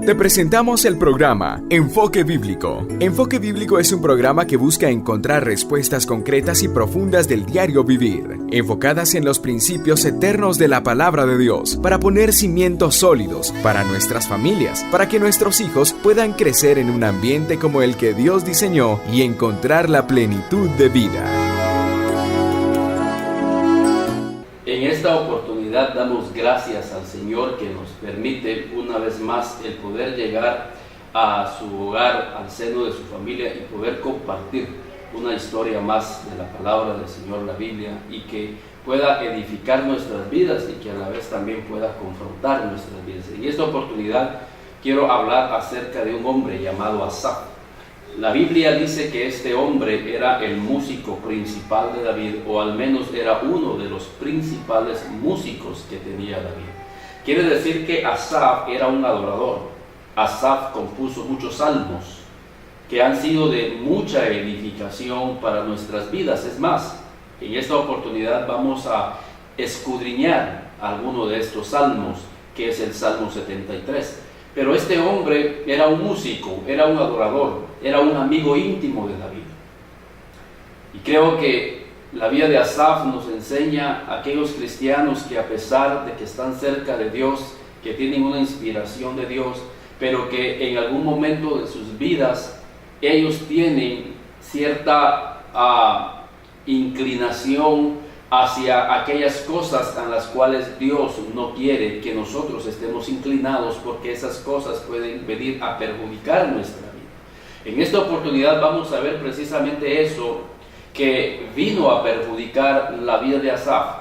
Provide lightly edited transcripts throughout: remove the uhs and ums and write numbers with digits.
Te presentamos el programa Enfoque Bíblico. Enfoque Bíblico es un programa que busca encontrar respuestas concretas y profundas del diario vivir, enfocadas en los principios eternos de la palabra de Dios, para poner cimientos sólidos para nuestras familias, para que nuestros hijos puedan crecer en un ambiente como el que Dios diseñó y encontrar la plenitud de vida. En esta oportunidad damos gracias al Señor que nos permite una vez más el poder llegar a su hogar, al seno de su familia y poder compartir una historia más de la palabra del Señor, la Biblia, y que pueda edificar nuestras vidas y que a la vez también pueda confrontar nuestras vidas. En esta oportunidad quiero hablar acerca de un hombre llamado Asaf. La Biblia dice que este hombre era el músico principal de David, o al menos era uno de los principales músicos que tenía David. Quiere decir que Asaf era un adorador. Asaf compuso muchos salmos que han sido de mucha edificación para nuestras vidas. Es más, en esta oportunidad vamos a escudriñar alguno de estos salmos, que es el Salmo 73. Pero este hombre era un músico, era un adorador, era un amigo íntimo de David. Y creo que la vida de Asaf nos enseña a aquellos cristianos que, a pesar de que están cerca de Dios, que tienen una inspiración de Dios, pero que en algún momento de sus vidas ellos tienen cierta inclinación hacia aquellas cosas a las cuales Dios no quiere que nosotros estemos inclinados, porque esas cosas pueden venir a perjudicar nuestra vida. En esta oportunidad vamos a ver precisamente eso que vino a perjudicar la vida de Asaf,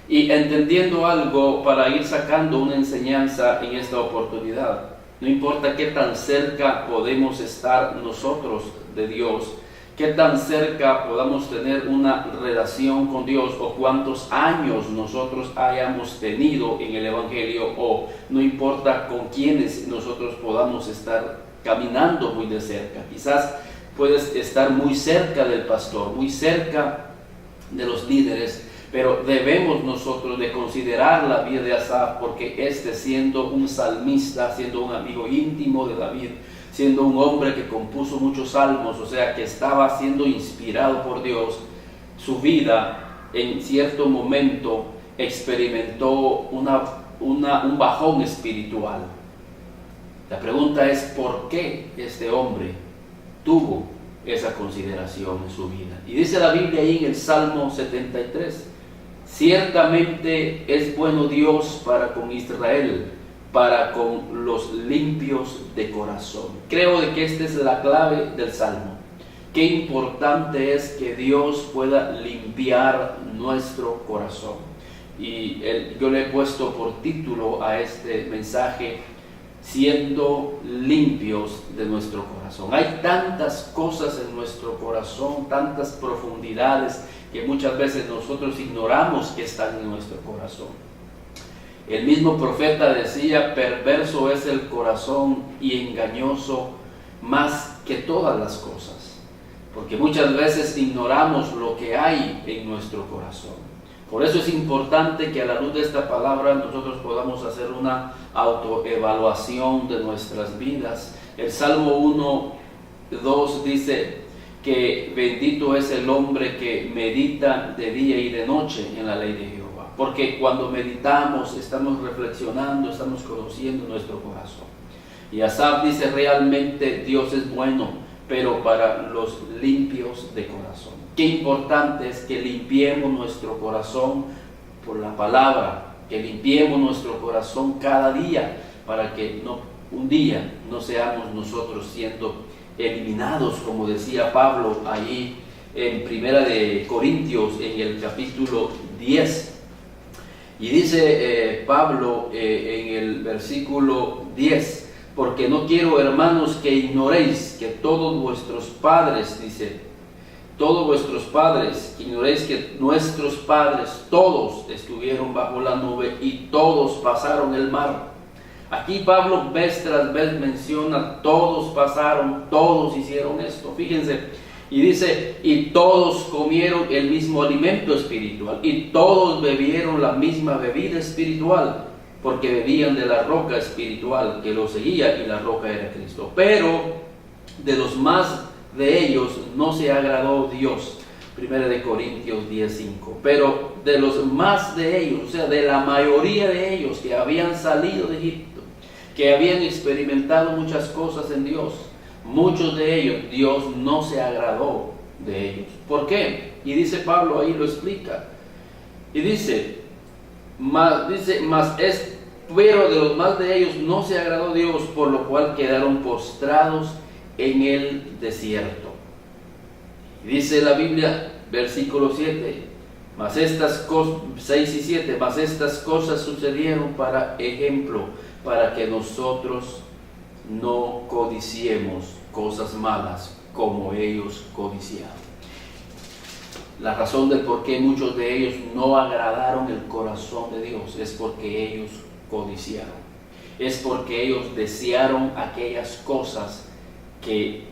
y entendiendo algo para ir sacando una enseñanza en esta oportunidad. No importa qué tan cerca podemos estar nosotros de Dios, qué tan cerca podamos tener una relación con Dios, o cuántos años nosotros hayamos tenido en el Evangelio, o no importa con quiénes nosotros podamos estar caminando muy de cerca. Quizás puedes estar muy cerca del pastor, muy cerca de los líderes, pero debemos nosotros de considerar la vida de Asaf, porque siendo un salmista, siendo un amigo íntimo de David, siendo un hombre que compuso muchos salmos, o sea que estaba siendo inspirado por Dios, su vida en cierto momento experimentó un bajón espiritual. La pregunta es: ¿por qué este hombre tuvo esa consideración en su vida? Y dice la Biblia ahí en el Salmo 73, ciertamente es bueno Dios para con Israel, para con los limpios de corazón. Creo de que esta es la clave del Salmo. Qué importante es que Dios pueda limpiar nuestro corazón. Y yo le he puesto por título a este mensaje: siendo limpios de nuestro corazón. Hay tantas cosas en nuestro corazón, tantas profundidades que muchas veces nosotros ignoramos que están en nuestro corazón. El mismo profeta decía: perverso es el corazón y engañoso más que todas las cosas, porque muchas veces ignoramos lo que hay en nuestro corazón. Por eso es importante que a la luz de esta palabra nosotros podamos hacer una autoevaluación de nuestras vidas. El Salmo 1:2 dice que bendito es el hombre que medita de día y de noche en la ley de Jehová, porque cuando meditamos estamos reflexionando, estamos conociendo nuestro corazón. Y Asaf dice: realmente Dios es bueno, pero para los limpios de corazón. Qué importante es que limpiemos nuestro corazón por la palabra, que limpiemos nuestro corazón cada día, para que un día no seamos nosotros siendo eliminados, como decía Pablo allí en Primera de Corintios, en el capítulo 10. Y dice Pablo en el versículo 10: porque no quiero, hermanos, que ignoréis que todos vuestros padres, ignoréis que nuestros padres todos estuvieron bajo la nube y todos pasaron el mar. Aquí Pablo vez tras vez menciona: todos pasaron, todos hicieron esto. Fíjense, y dice: y todos comieron el mismo alimento espiritual, y todos bebieron la misma bebida espiritual, porque bebían de la roca espiritual que los seguía, y la roca era Cristo. Pero de los más de ellos no se agradó Dios. 1 Corintios 10:5. Pero de los más de ellos, o sea, de la mayoría de ellos que habían salido de Egipto, que habían experimentado muchas cosas en Dios, muchos de ellos Dios no se agradó de ellos. ¿Por qué? Y dice Pablo ahí, lo explica. Y pero de los más de ellos no se agradó Dios, por lo cual quedaron postrados en el desierto. Y dice la Biblia, versículo 7, 6 y 7, mas estas cosas sucedieron para ejemplo, para que nosotros no codiciemos cosas malas como ellos codiciaron. La razón del por qué muchos de ellos no agradaron el corazón de Dios es porque ellos codiciaron. Es porque ellos desearon aquellas cosas que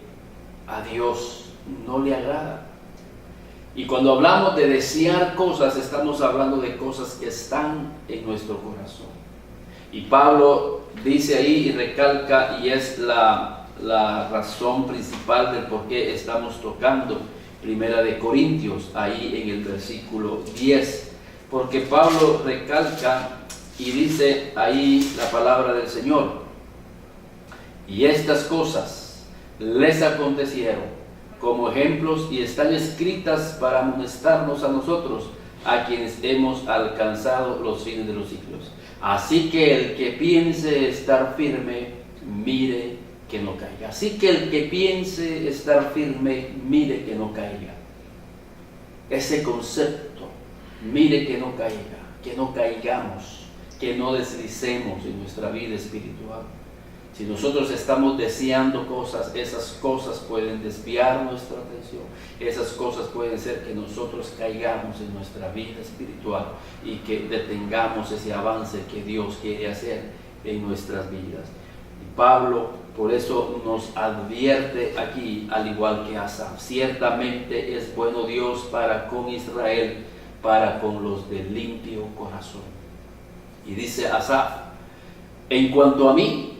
a Dios no le agradan. Y cuando hablamos de desear cosas, estamos hablando de cosas que están en nuestro corazón. Y Pablo dice ahí y recalca, y es la razón principal del por qué estamos tocando Primera de Corintios, ahí en el versículo 10, porque Pablo recalca y dice ahí la palabra del Señor: y estas cosas les acontecieron como ejemplos y están escritas para amonestarnos a nosotros, a quienes hemos alcanzado los fines de los siglos. Así que el que piense estar firme, mire que no caiga. Así que el que piense estar firme, mire que no caiga. Ese concepto, mire que no caiga, que no caigamos, que no deslicemos en nuestra vida espiritual. Si nosotros estamos deseando cosas, esas cosas pueden desviar nuestra atención. Esas cosas pueden ser que nosotros caigamos en nuestra vida espiritual y que detengamos ese avance que Dios quiere hacer en nuestras vidas. Y Pablo por eso nos advierte aquí, al igual que Asaf: ciertamente es bueno Dios para con Israel, para con los de limpio corazón. Y dice Asaf: en cuanto a mí,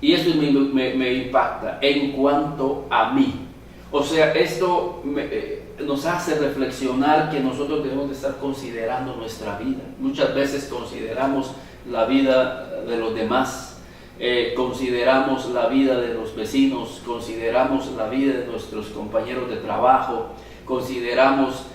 y eso me impacta, en cuanto a mí. O sea, esto nos hace reflexionar que nosotros debemos de estar considerando nuestra vida. Muchas veces consideramos la vida de los demás, consideramos la vida de los vecinos, consideramos la vida de nuestros compañeros de trabajo, consideramos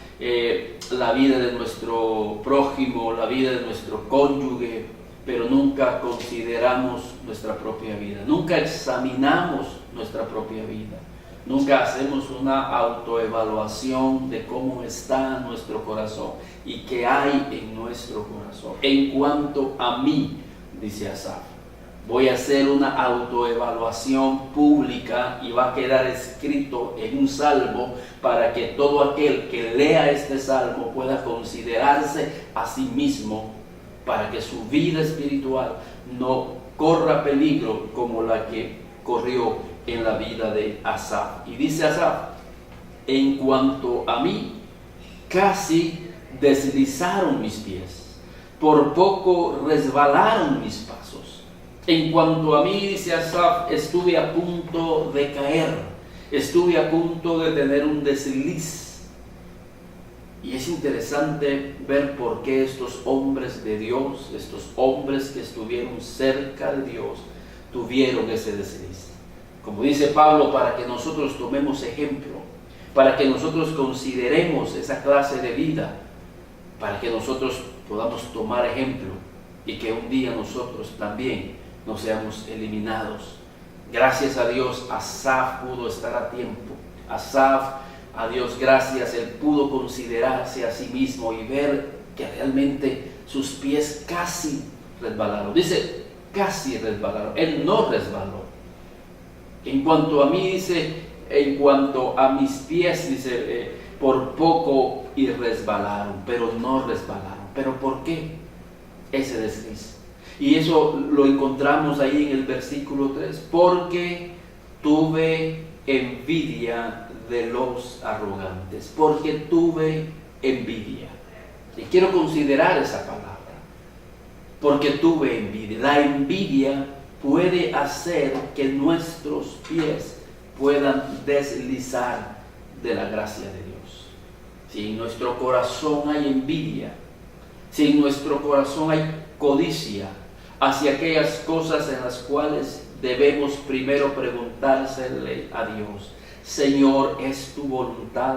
la vida de nuestro prójimo, la vida de nuestro cónyuge, pero nunca consideramos nuestra propia vida, nunca examinamos nuestra propia vida, nunca hacemos una autoevaluación de cómo está nuestro corazón y qué hay en nuestro corazón. En cuanto a mí, dice Asaf, voy a hacer una autoevaluación pública y va a quedar escrito en un salmo para que todo aquel que lea este salmo pueda considerarse a sí mismo, para que su vida espiritual no corra peligro como la que corrió en la vida de Asaf. Y dice Asaf: en cuanto a mí, casi deslizaron mis pies, por poco resbalaron mis pasos. En cuanto a mí, dice Asaf, estuve a punto de caer, estuve a punto de tener un desliz. Y es interesante ver por qué estos hombres de Dios, estos hombres que estuvieron cerca de Dios, tuvieron ese desliz. Como dice Pablo, para que nosotros tomemos ejemplo, para que nosotros consideremos esa clase de vida, para que nosotros podamos tomar ejemplo y que un día nosotros también no seamos eliminados. Gracias a Dios, Asaf pudo estar a tiempo. Asaf, a Dios gracias, él pudo considerarse a sí mismo y ver que realmente sus pies casi resbalaron. Dice, casi resbalaron, él no resbaló. En cuanto a mí, dice, en cuanto a mis pies, dice, por poco y resbalaron, pero no resbalaron. ¿Pero por qué ese desliz? Y eso lo encontramos ahí en el versículo 3, porque tuve envidia de los arrogantes, porque tuve envidia. Y quiero considerar esa palabra. porque tuve envidia. La envidia puede hacer que nuestros pies puedan deslizar de la gracia de Dios. Si en nuestro corazón hay envidia, si en nuestro corazón hay codicia hacia aquellas cosas en las cuales debemos primero preguntársele a Dios: Señor, ¿es tu voluntad?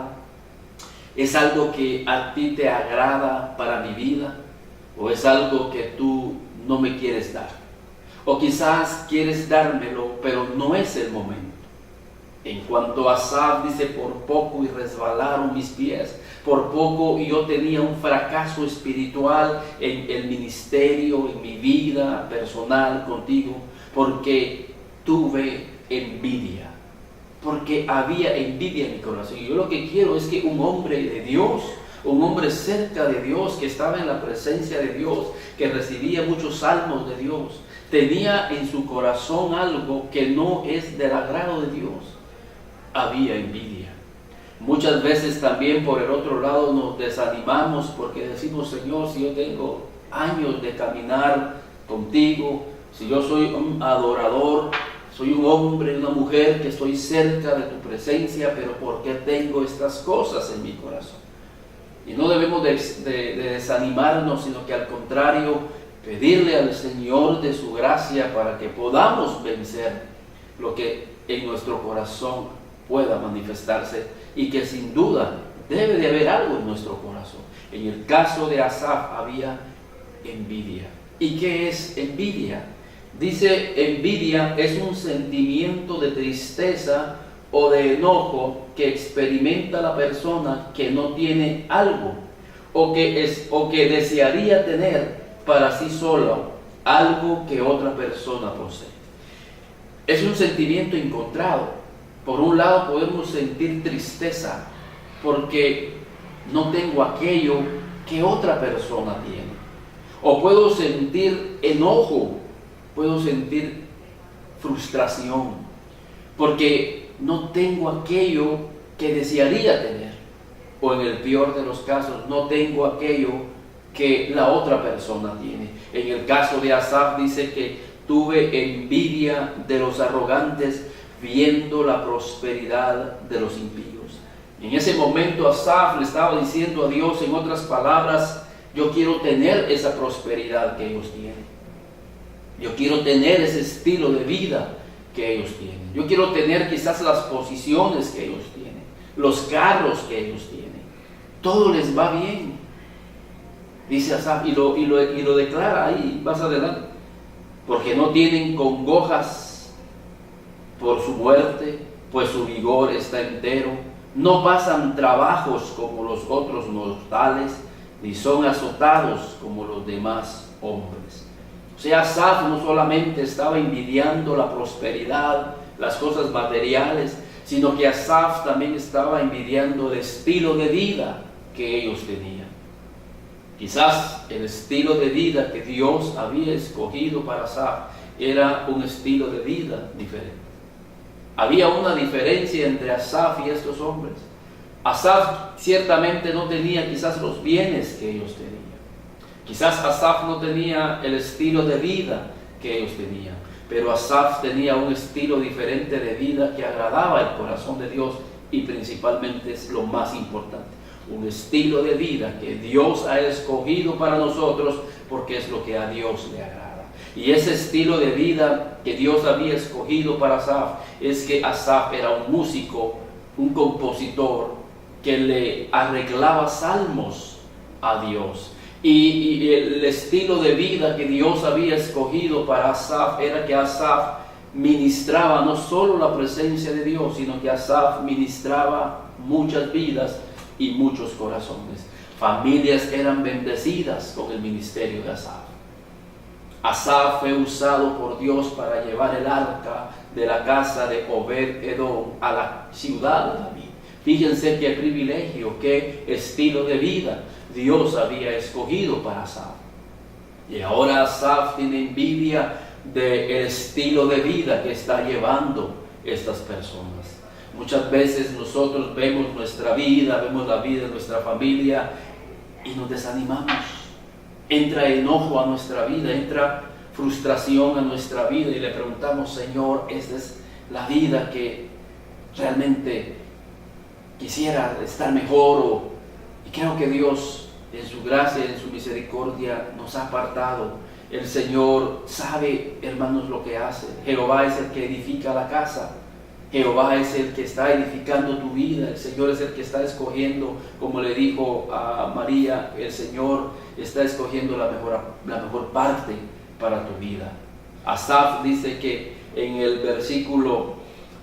¿Es algo que a ti te agrada para mi vida? ¿O es algo que tú no me quieres dar? O quizás quieres dármelo, pero no es el momento. En cuanto a Asaf dice: por poco y resbalaron mis pies, por poco yo tenía un fracaso espiritual en el ministerio, en mi vida personal contigo, porque tuve envidia, porque había envidia en mi corazón. Y yo lo que quiero es que un hombre de Dios, un hombre cerca de Dios, que estaba en la presencia de Dios, que recibía muchos salmos de Dios, tenía en su corazón algo que no es del agrado de Dios. Había envidia. Muchas veces también por el otro lado nos desanimamos porque decimos: Señor, si yo tengo años de caminar contigo, si yo soy un adorador, soy un hombre, una mujer que estoy cerca de tu presencia, pero ¿por qué tengo estas cosas en mi corazón? Y no debemos de desanimarnos, sino que al contrario, pedirle al Señor de su gracia para que podamos vencer lo que en nuestro corazón pueda manifestarse, y que sin duda debe de haber algo en nuestro corazón. En el caso de Asaf había envidia. ¿Y qué es envidia? Dice: envidia es un sentimiento de tristeza o de enojo que experimenta la persona que no tiene algo, o que desearía tener para sí solo algo que otra persona posee. Es un sentimiento encontrado. Por un lado podemos sentir tristeza porque no tengo aquello que otra persona tiene. O puedo sentir enojo, puedo sentir frustración porque no tengo aquello que desearía tener. O en el peor de los casos, no tengo aquello que la otra persona tiene. En el caso de Asaf dice que tuve envidia de los arrogantes viendo la prosperidad de los impíos. En ese momento Asaf le estaba diciendo a Dios, en otras palabras: yo quiero tener esa prosperidad que ellos tienen. Yo quiero tener ese estilo de vida que ellos tienen. Yo quiero tener quizás las posiciones que ellos tienen, los carros que ellos tienen. Todo les va bien, dice Asaf, y lo declara ahí más adelante. Porque no tienen congojas por su muerte, pues su vigor está entero. No pasan trabajos como los otros mortales, ni son azotados como los demás hombres. O sea, Asaf no solamente estaba envidiando la prosperidad, las cosas materiales, sino que Asaf también estaba envidiando el estilo de vida que ellos tenían. Quizás el estilo de vida que Dios había escogido para Asaf era un estilo de vida diferente. Había una diferencia entre Asaf y estos hombres. Asaf ciertamente no tenía quizás los bienes que ellos tenían. Quizás Asaf no tenía el estilo de vida que ellos tenían. Pero Asaf tenía un estilo diferente de vida que agradaba el corazón de Dios, y principalmente es lo más importante: un estilo de vida que Dios ha escogido para nosotros porque es lo que a Dios le agrada. Y ese estilo de vida que Dios había escogido para Asaf es que Asaf era un músico, un compositor que le arreglaba salmos a Dios. Y el estilo de vida que Dios había escogido para Asaf era que Asaf ministraba no solo la presencia de Dios, sino que Asaf ministraba muchas vidas y muchos corazones. Familias eran bendecidas con el ministerio de Asaf. Asaf fue usado por Dios para llevar el arca de la casa de Obed-Edom a la ciudad de David. Fíjense qué privilegio, qué estilo de vida Dios había escogido para Asaf. Y ahora Asaf tiene envidia del estilo de vida que está llevando estas personas. Muchas veces nosotros vemos nuestra vida, vemos la vida de nuestra familia y nos desanimamos. entra enojo a nuestra vida, entra frustración a nuestra vida y le preguntamos, Señor, esta es la vida que realmente quisiera estar mejor, y creo que Dios en su gracia, en su misericordia nos ha apartado. El Señor sabe, hermanos, lo que hace. Jehová es el que edifica la casa. Jehová es el que está edificando tu vida. El Señor es el que está escogiendo, como le dijo a María, el Señor está escogiendo la mejor parte para tu vida. Asaf dice que en el versículo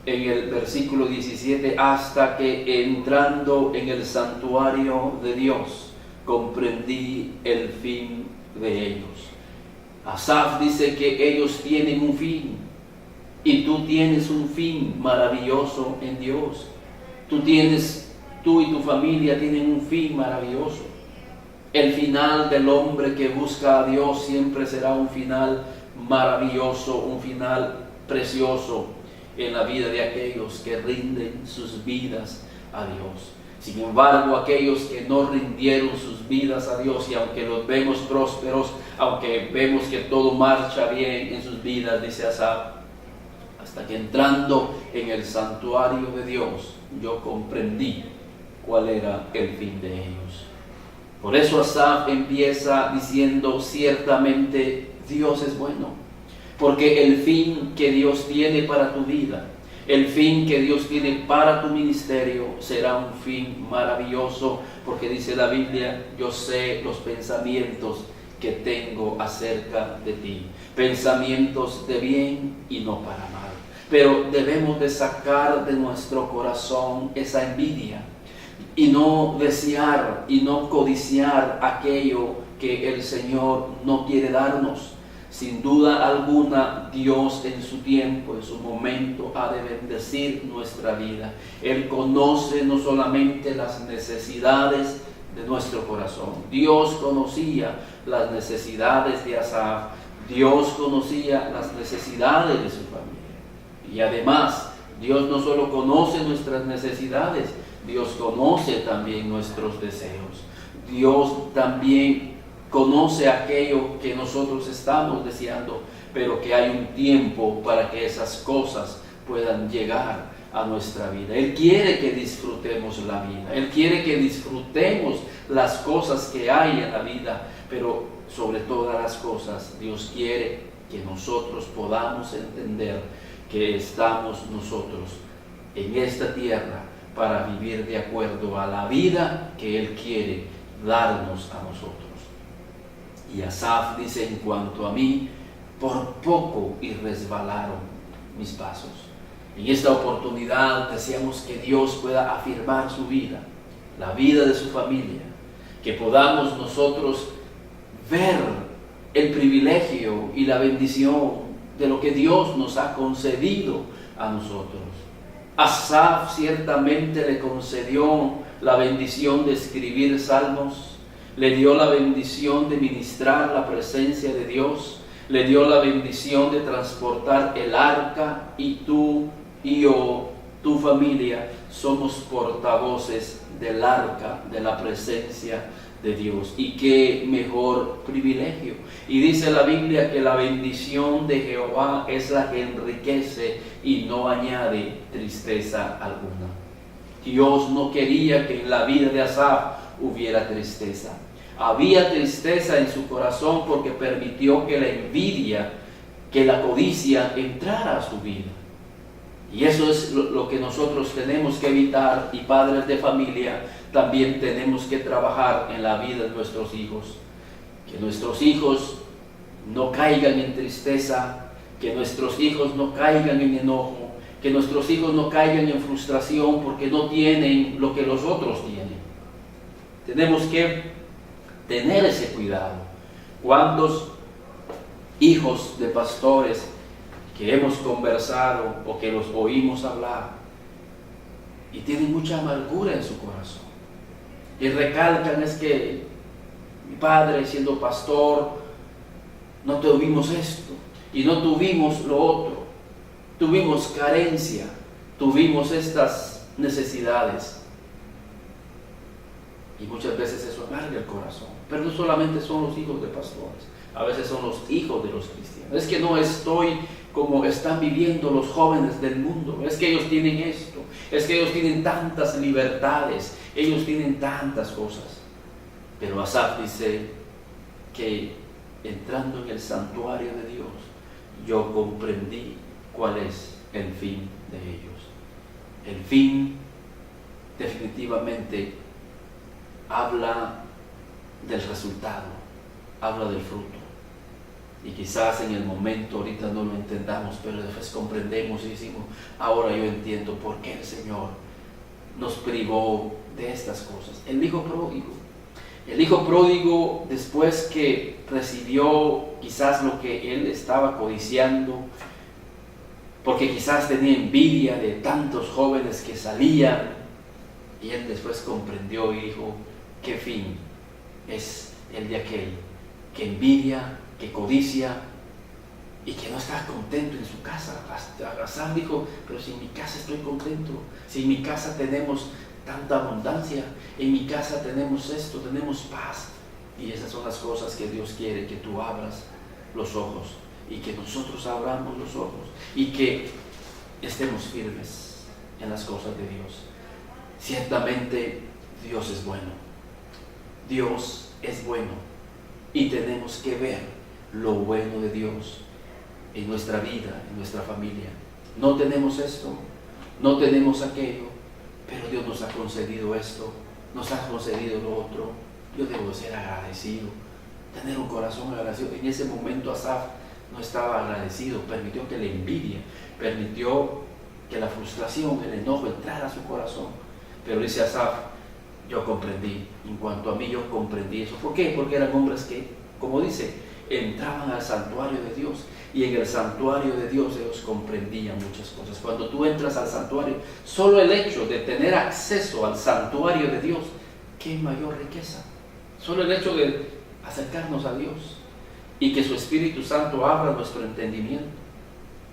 17, hasta que entrando en el santuario de Dios, comprendí el fin de ellos. Asaf dice que ellos tienen un fin, y tú tienes un fin maravilloso en Dios. Tú y tu familia tienen un fin maravilloso. El final del hombre que busca a Dios siempre será un final maravilloso, un final precioso en la vida de aquellos que rinden sus vidas a Dios. Sin embargo, aquellos que no rindieron sus vidas a Dios, y aunque los vemos prósperos, aunque vemos que todo marcha bien en sus vidas, dice Asaf, hasta que entrando en el santuario de Dios, yo comprendí cuál era el fin de ellos. Por eso Asaf empieza diciendo, ciertamente Dios es bueno, porque el fin que Dios tiene para tu vida, el fin que Dios tiene para tu ministerio será un fin maravilloso, porque dice la Biblia, yo sé los pensamientos que tengo acerca de ti, pensamientos de bien y no para mal. Pero debemos de sacar de nuestro corazón esa envidia y no desear y no codiciar aquello que el Señor no quiere darnos. Sin duda alguna, Dios en su tiempo, en su momento, ha de bendecir nuestra vida. Él conoce no solamente las necesidades de nuestro corazón. Dios conocía las necesidades de Asaf. Dios conocía las necesidades de su familia. Y además, Dios no solo conoce nuestras necesidades, Dios conoce también nuestros deseos. Dios también conoce aquello que nosotros estamos deseando, pero que hay un tiempo para que esas cosas puedan llegar a nuestra vida. Él quiere que disfrutemos la vida, Él quiere que disfrutemos las cosas que hay en la vida, pero sobre todas las cosas, Dios quiere que nosotros podamos entender que estamos nosotros en esta tierra para vivir de acuerdo a la vida que Él quiere darnos a nosotros. Y Asaf dice, en cuanto a mí, por poco y resbalaron mis pasos. En esta oportunidad deseamos que Dios pueda afirmar su vida, la vida de su familia, que podamos nosotros ver el privilegio y la bendición de lo que Dios nos ha concedido a nosotros. Asaf ciertamente le concedió la bendición de escribir salmos, le dio la bendición de ministrar la presencia de Dios, le dio la bendición de transportar el arca, y tú y yo, tu familia, somos portavoces del arca de la presencia de Dios. Y qué mejor privilegio. Y dice la Biblia que la bendición de Jehová es la que enriquece y no añade tristeza alguna. Dios no quería que en la vida de Asaf hubiera tristeza. Había tristeza en su corazón porque permitió que la envidia, que la codicia entrara a su vida. Y eso es lo que nosotros tenemos que evitar, y padres de familia también tenemos que trabajar en la vida de nuestros hijos. Que nuestros hijos no caigan en tristeza, que nuestros hijos no caigan en enojo, que nuestros hijos no caigan en frustración porque no tienen lo que los otros tienen. Tenemos que tener ese cuidado. ¿Cuántos hijos de pastores que hemos conversado o que los oímos hablar y tienen mucha amargura en su corazón y recalcan, es que mi padre siendo pastor no tuvimos esto y no tuvimos lo otro, tuvimos carencia, tuvimos estas necesidades? Y muchas veces eso amarga el corazón. Pero no solamente son los hijos de pastores, a veces son los hijos de los cristianos. Es que no estoy como están viviendo los jóvenes del mundo. Es que ellos tienen esto, es que ellos tienen tantas libertades, ellos tienen tantas cosas. Pero Asaf dice que entrando en el santuario de Dios, yo comprendí cuál es el fin de ellos. El fin definitivamente habla del resultado, habla del fruto. Y quizás en el momento ahorita no lo entendamos, pero después comprendemos y decimos, ahora yo entiendo por qué el Señor nos privó de estas cosas. El hijo pródigo, después que recibió quizás lo que él estaba codiciando, porque quizás tenía envidia de tantos jóvenes que salían, y él después comprendió y dijo, ¿qué fin es el de aquel que envidia, que codicia y que no está contento en su casa? Asaf dijo, pero si en mi casa estoy contento, si en mi casa tenemos tanta abundancia, en mi casa tenemos esto, tenemos paz. Y esas son las cosas que Dios quiere, que tú abras los ojos y que nosotros abramos los ojos y que estemos firmes en las cosas de Dios. Ciertamente Dios es bueno, Dios es bueno y tenemos que ver lo bueno de Dios en nuestra vida, en nuestra familia. No tenemos esto, no tenemos aquello, pero Dios nos ha concedido esto, nos ha concedido lo otro. Yo debo ser agradecido, tener un corazón agradecido. En ese momento Asaf no estaba agradecido, permitió que la envidia, permitió que la frustración, el enojo entrara a su corazón. Pero dice Asaf, yo comprendí, en cuanto a mí yo comprendí eso. ¿Por qué? Porque eran hombres que, como dice, entraban al santuario de Dios, y en el santuario de Dios ellos comprendían muchas cosas. Cuando tú entras al santuario, solo el hecho de tener acceso al santuario de Dios, ¿qué mayor riqueza? Solo el hecho de acercarnos a Dios y que su Espíritu Santo abra nuestro entendimiento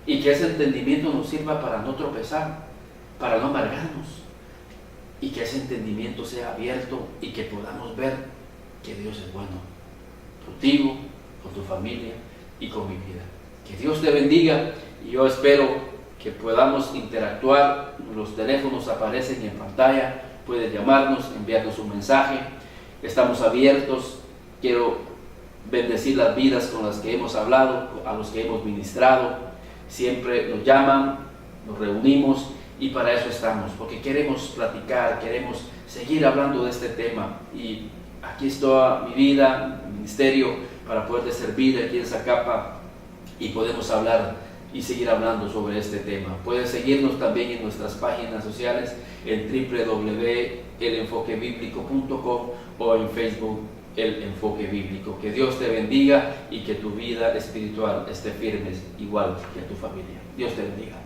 y que ese entendimiento nos sirva para no tropezar, para no amargarnos, y que ese entendimiento sea abierto y que podamos ver que Dios es bueno contigo, con tu familia y con mi vida. Que Dios te bendiga, y yo espero que podamos interactuar. Los teléfonos aparecen en pantalla, puedes llamarnos, enviarnos un mensaje. Estamos abiertos. Quiero bendecir las vidas con las que hemos hablado, a los que hemos ministrado. Siempre nos llaman, nos reunimos, y para eso estamos, porque queremos platicar, queremos seguir hablando de este tema. Y aquí está mi vida, mi ministerio, para poder servir aquí en Zacapa, y podemos hablar y seguir hablando sobre este tema. Puedes seguirnos también en nuestras páginas sociales, en www.elenfoquebiblico.com o en Facebook, El Enfoque Bíblico. Que Dios te bendiga y que tu vida espiritual esté firme, igual que tu familia. Dios te bendiga.